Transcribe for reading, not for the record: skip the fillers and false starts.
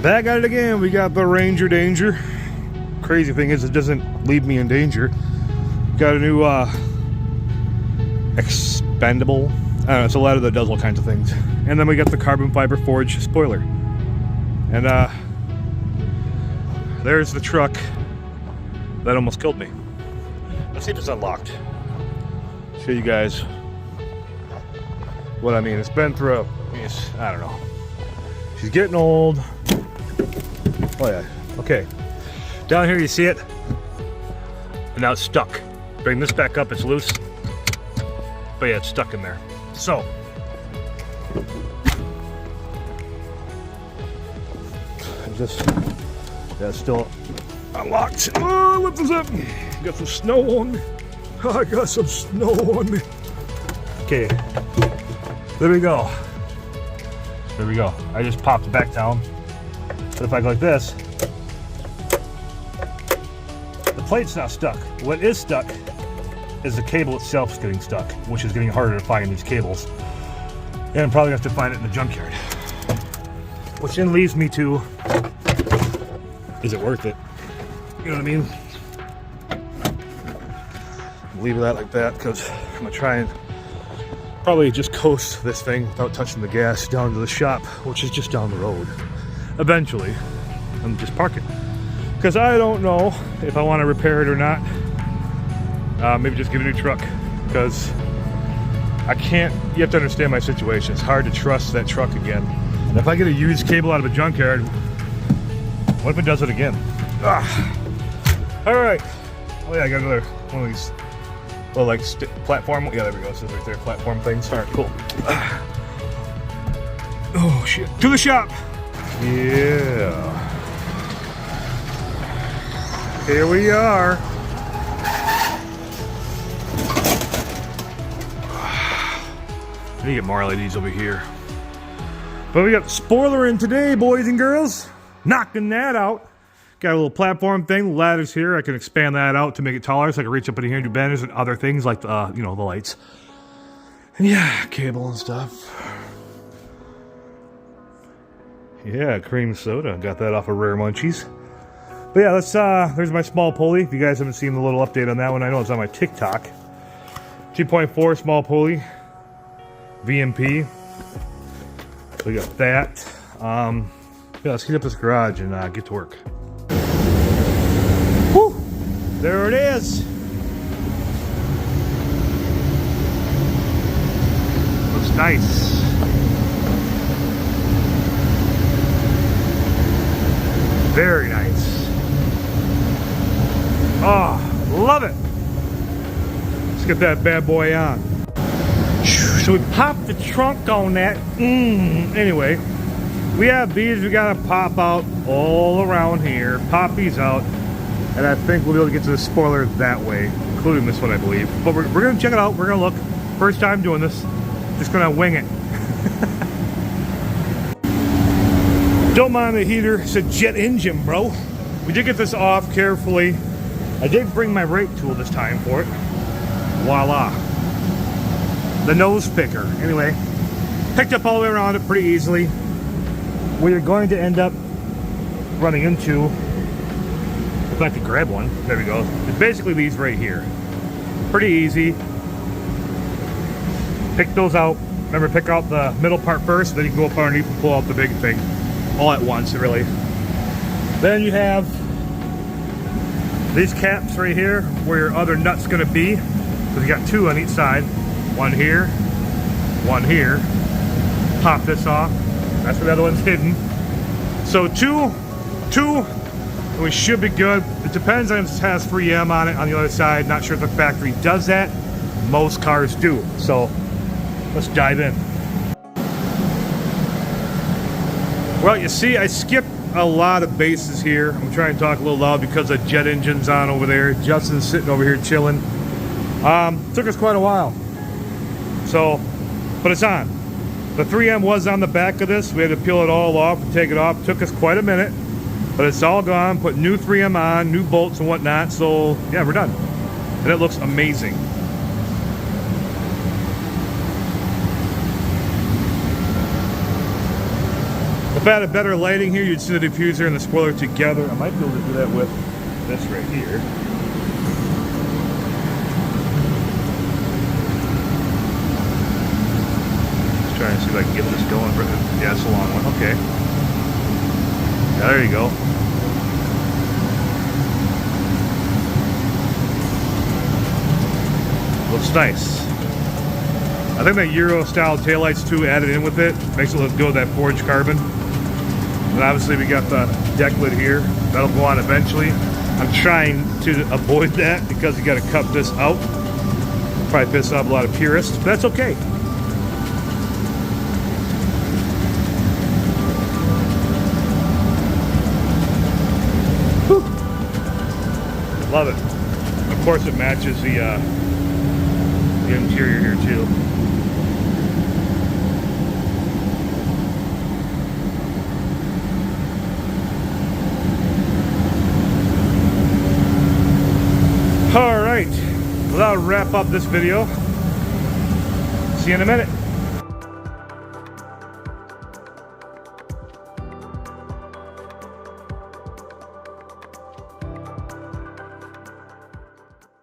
Back at it again. We got the Ranger Danger. Crazy thing is, it doesn't leave me in danger. Got a new expendable. I don't know, it's a ladder that does all kinds of things. And then we got the carbon fiber forged spoiler. And there's the truck that almost killed me. Let's see if it's unlocked. Show you guys what I mean. It's been through I don't know. She's getting old. Oh yeah, okay. Down here you see it, and now it's stuck. Bring this back up, it's loose. But yeah, it's stuck in there. So, that's still unlocked. Oh, lift this up. Got some snow on me. I got some snow on me. Okay, there we go. There we go. I just popped it back down. But if I go like this, the plate's not stuck. What is stuck is the cable itself is getting stuck, which is getting harder to find these cables. And I'm probably gonna have to find it in the junkyard. Which then leads me to, is it worth it? You know what I mean? Leave that like that, because I'm gonna try and probably just coast this thing without touching the gas down to the shop, which is just down the road. Eventually, and just park it. Because I don't know if I want to repair it or not. Maybe just get a new truck, because I can't, you have to understand my situation. It's hard to trust that truck again. And if I get a used cable out of a junkyard, what if it does it again? All right. Oh yeah, I got another one of these little like platform. Yeah, there we go. It says right there, platform things. All right, cool. Oh shit. To the shop. Yeah. Here we are. I need to get more LEDs over here. But we got the spoiler in today, boys and girls. Knocking that out. Got a little platform thing, the ladder's here. I can expand that out to make it taller so I can reach up in here and do banners and other things like the, you know, the lights. And yeah, cable and stuff. Yeah, cream soda. Got that off of Rare Munchies. But yeah, let's, there's my small pulley. If you guys haven't seen the little update on that one, I know it's on my TikTok. 2.4 small pulley. VMP. We got that. Yeah, let's heat up this garage and get to work. Whew! There it is. Looks nice. Very nice. Oh, love it. Let's get that bad boy on. So we popped the trunk on that. Anyway, we have these we gotta pop out all around here. Pop these out. And I think we'll be able to get to the spoiler that way, including this one, I believe. But we're gonna check it out. We're gonna look. First time doing this. Just gonna wing it. Don't mind the heater. It's a jet engine, bro. We did get this off carefully. I did bring my rake tool this time for it. Voila. The nose picker. Anyway, picked up all the way around it pretty easily. What you're going to end up running into, if I could grab one, there we go. It's basically these right here. Pretty easy. Pick those out. Remember, pick out the middle part first, then you can go up underneath and pull out the big thing. All at once, really. Then you have these caps right here where your other nut's gonna be. So you got two on each side. One here, one here. Pop this off. That's where the other one's hidden. So two, and we should be good. It depends on if it has 3M on it on the other side. Not sure if the factory does that. Most cars do. So let's dive in. Well, you see, I skipped a lot of bases here. I'm trying to talk a little loud because the jet engine's on over there. Justin's sitting over here chilling. Took us quite a while. So, but it's on. The 3M was on the back of this. We had to peel it all off and take it off. Took us quite a minute, but it's all gone. Put new 3M on, new bolts and whatnot. So yeah, we're done. And it looks amazing. The If I had a better lighting here, you'd see the diffuser and the spoiler together. I might be able to do that with this right here. Just trying to see if I can get this going. Yeah, it's a long one. Okay. Yeah, there you go. Looks nice. I think that Euro style taillights too added in with it makes it look good with that forged carbon. And obviously we got the deck lid here. That'll go on eventually. I'm trying to avoid that because you got to cut this out. Probably piss off a lot of purists, but that's okay. Whew. Love it. Of course it matches the interior here too. All right, well, that'll wrap up this video. See you in a minute.